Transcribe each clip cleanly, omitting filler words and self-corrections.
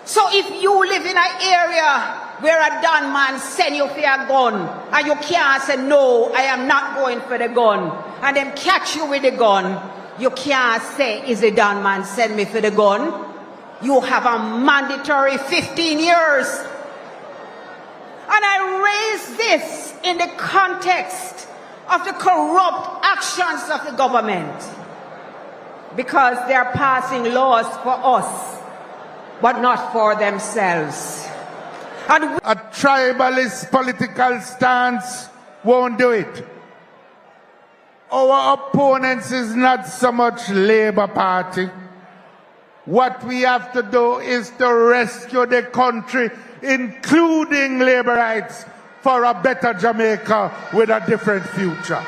So if you live in an area where a Don man send you for a gun, and you can't say, no, I am not going for the gun, and them catch you with the gun, you can't say, is the Don man send me for the gun? You have a mandatory 15 years. And I raise this in the context of the corrupt actions of the government, because they are passing laws for us, but not for themselves. And a tribalist political stance won't do it. Our opponents is not so much Labour Party. What we have to do is to rescue the country, including labour rights, for a better Jamaica with a different future.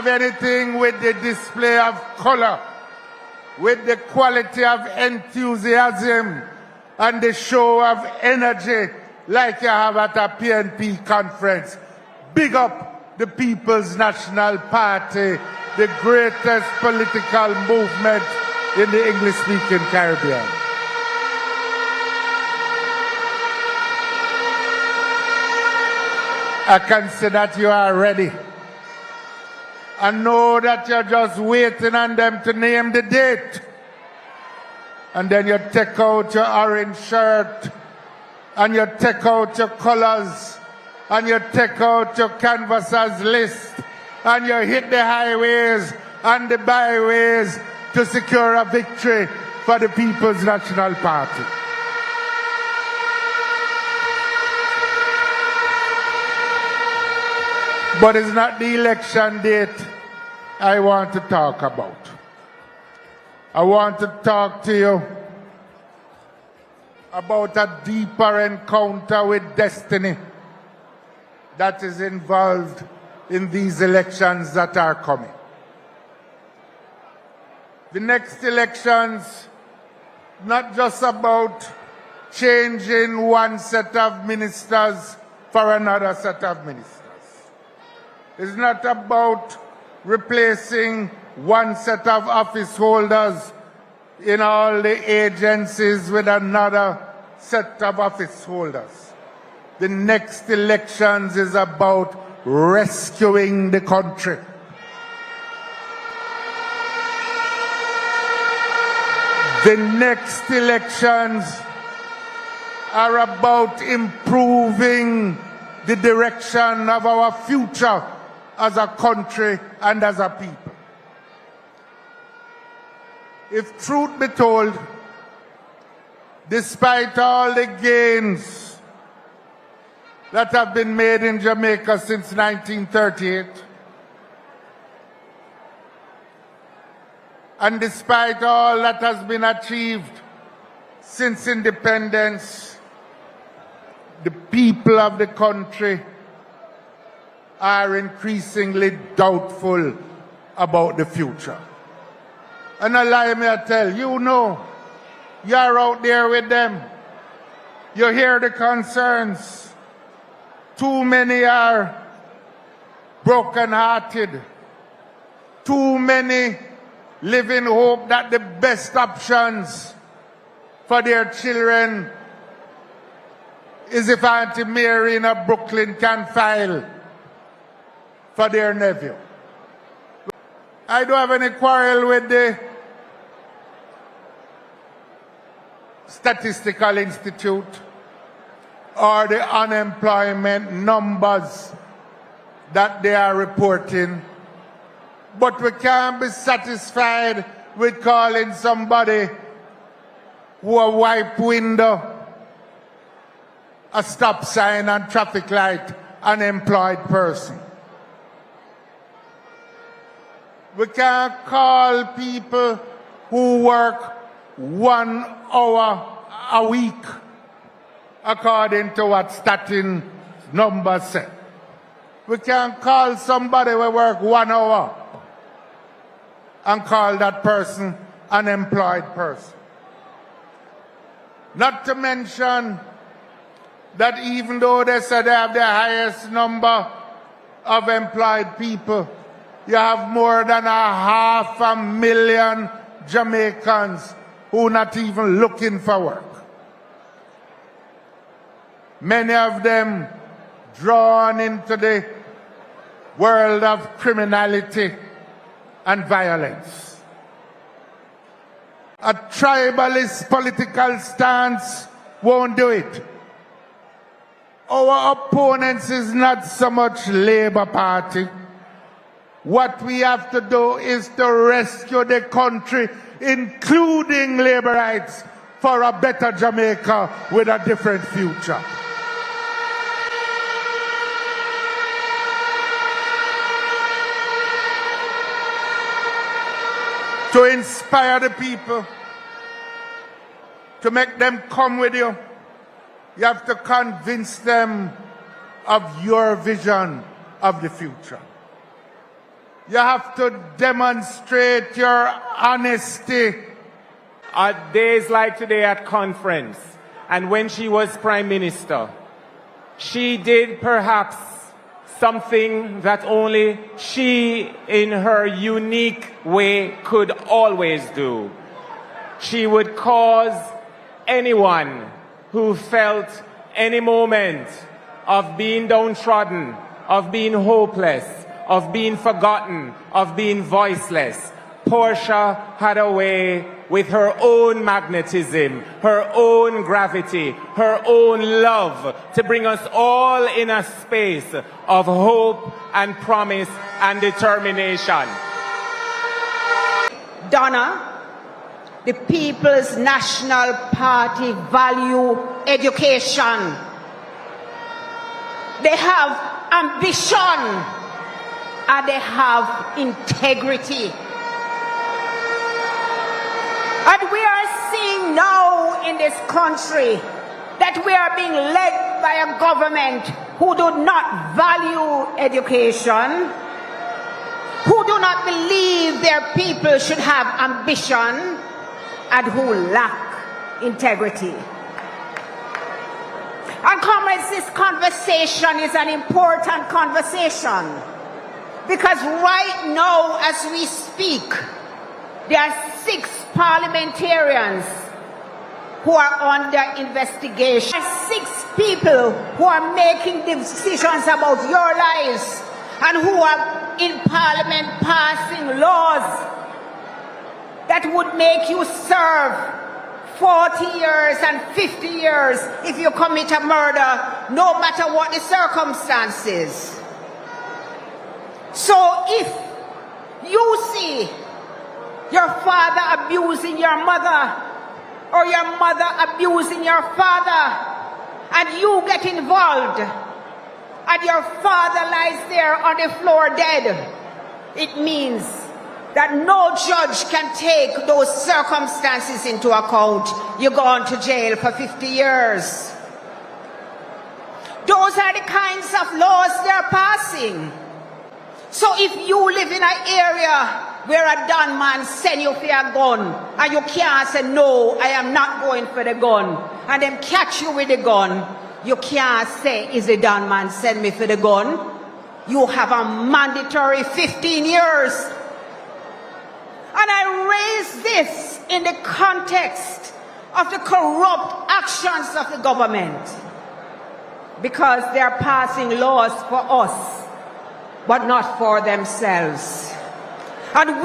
Anything with the display of color, with the quality of enthusiasm and the show of energy like you have at a PNP conference. Big up the People's National Party, the greatest political movement in the English-speaking Caribbean. I can see that you are ready. I know that you're just waiting on them to name the date. And then you take out your orange shirt, and you take out your colors, and you take out your canvassers list, and you hit the highways and the byways to secure a victory for the People's National Party. But it's not the election date I want to talk about. I want to talk to you about a deeper encounter with destiny that is involved in these elections that are coming. The next elections, not just about changing one set of ministers for another set of ministers. It's not about replacing one set of office holders in all the agencies with another set of office holders. The next elections is about rescuing the country. The next elections are about improving the direction of our future as a country and as a people. If truth be told, despite all the gains that have been made in Jamaica since 1938, and despite all that has been achieved since independence, the people of the country are increasingly doubtful about the future. And allow me to tell you, you're out there with them. You hear the concerns. Too many are broken-hearted. Too many live in hope that the best options for their children is if Auntie Mary in Brooklyn can file for their nephew. I don't have any quarrel with the Statistical Institute or the unemployment numbers that they are reporting. But we can't be satisfied with calling somebody who a wipe window, a stop sign and traffic light, unemployed person. We can't call people who work 1 hour a week, according to what statin numbers say. We can't call somebody who work 1 hour and call that person unemployed person. Not to mention that even though they say they have the highest number of employed people, you have more than 500,000 Jamaicans who are not even looking for work. Many of them drawn into the world of criminality and violence. A tribalist political stance won't do it. Our opponents is not so much Labour Party. What we have to do is to rescue the country, including labour rights, for a better Jamaica with a different future. To inspire the people, to make them come with you, you have to convince them of your vision of the future. You have to demonstrate your honesty. At days like today at conference, and when she was Prime Minister, she did perhaps something that only she, in her unique way, could always do. She would cause anyone who felt any moment of being downtrodden, of being hopeless, of being forgotten, of being voiceless. Portia had a way with her own magnetism, her own gravity, her own love to bring us all in a space of hope and promise and determination. Donna, the People's National Party value education. They have ambition and they have integrity. And we are seeing now in this country that we are being led by a government who do not value education, who do not believe their people should have ambition, and who lack integrity. And comrades, this conversation is an important conversation because right now as we speak, there are 6 parliamentarians who are under investigation. There are 6 people who are making decisions about your lives and who are in Parliament passing laws that would make you serve 40 years and 50 years if you commit a murder, no matter what the circumstances. So if you see your father abusing your mother, or your mother abusing your father, and you get involved, and your father lies there on the floor dead, it means that no judge can take those circumstances into account. You go on to jail for 50 years. Those are the kinds of laws they're passing. So if you live in an area where a Don man send you for a gun, and you can't say, no, I am not going for the gun, and them catch you with the gun, you can't say, is the Don man send me for the gun? You have a mandatory 15 years. And I raise this in the context of the corrupt actions of the government, because they are passing laws for us, but not for themselves. And